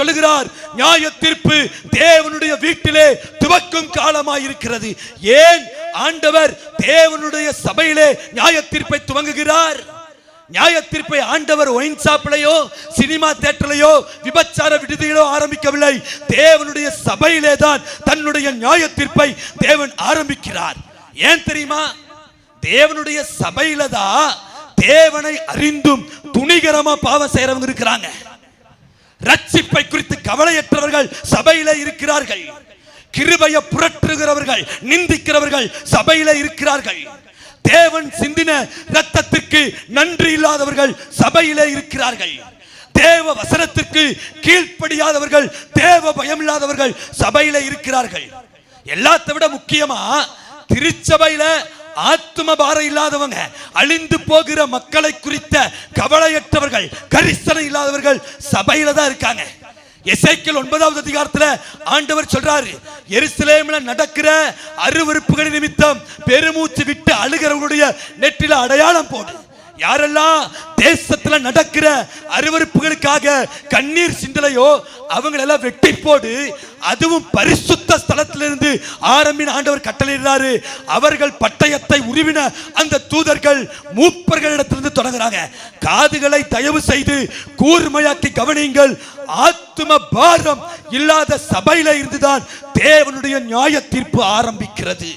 சொல்லுகிறார், நியாய தீர்ப்பு தேவனுடைய வீட்டிலே துவக்கும் காலமாயிருக்கிறது. ஏன் ஆண்டவர் தேவனுடைய சபையிலே நியாய தீர்ப்பை துவங்குகிறார்? நியாய தீர்ப்பை ஆண்டவர் ஒயின் ஷாப்லையோ சினிமா தியேட்டர்லையோ விபச்சார விடுதியிலோ ஆரம்பிக்கவில்லை. தேவனுடைய சபையிலே தான் தன்னுடைய நியாய தீர்ப்பை தேவன் ஆரம்பிக்கிறார். ஏன் தெரியுமா? தேவனுடைய சபையில தான் தேவனை அறிந்தும் துணிகரமா பாவம் செய்யறவங்க இருக்கிறாங்க. ரட்சிப்பை குறித்து கவலையற்றவர்கள் சபையில இருக்கிறார்கள். கிருபையை புரட்டுகிறவர்கள், நிந்திக்கிறவர்கள் சபையில இருக்கிறார்கள். தேவன் சிந்தின இரத்தத்திற்கு நன்றி இல்லாதவர்கள் சபையிலே இருக்கிறார்கள். தேவ வசனத்திற்கு கீழ்ப்படியாதவர்கள், தேவ பயம் இல்லாதவர்கள் சபையிலே இருக்கிறார்கள். எல்லாத்தை விட முக்கியமா திருச்சபையில ஆத்ம பாரம் இல்லாதவங்க, அழிந்து போகிற மக்களை குறித்த கவலையற்றவர்கள், கரிசனை இல்லாதவர்கள் சபையில தான் இருக்காங்க. எசேக்கியேல் 9வது அதிகாரத்துல ஆண்டவர் சொல்றாரு, எருசலேமில நடக்கிற அருவருப்புகள் நிமித்தம் பெருமூச்சு விட்டு அழுகிறவங்களுடைய நெற்றில அடையாளம் போடு. யாரெல்லாம் தேசத்துல நடக்கிற அருவருப்புகளுக்காக கண்ணீர் சிந்தலையோ அவங்களெல்லாம் வெட்டி போடு. அதுவும் பரிசுத்த ஸ்தலத்திலிருந்து ஆரம்பின ஆண்டவர் கட்டளையிடுறாரு. அவர்கள் பட்டயத்தை உருவின அந்த தூதர்கள் மூப்பர்களிடத்திலிருந்து தொடங்குறாங்க. காதுகளை தயவு செய்து கூர்மையாக்கி கவனியுங்கள். ஆத்தும பாரம் இல்லாத சபையில இருந்துதான் தேவனுடைய நியாய தீர்ப்பு ஆரம்பிக்கிறது.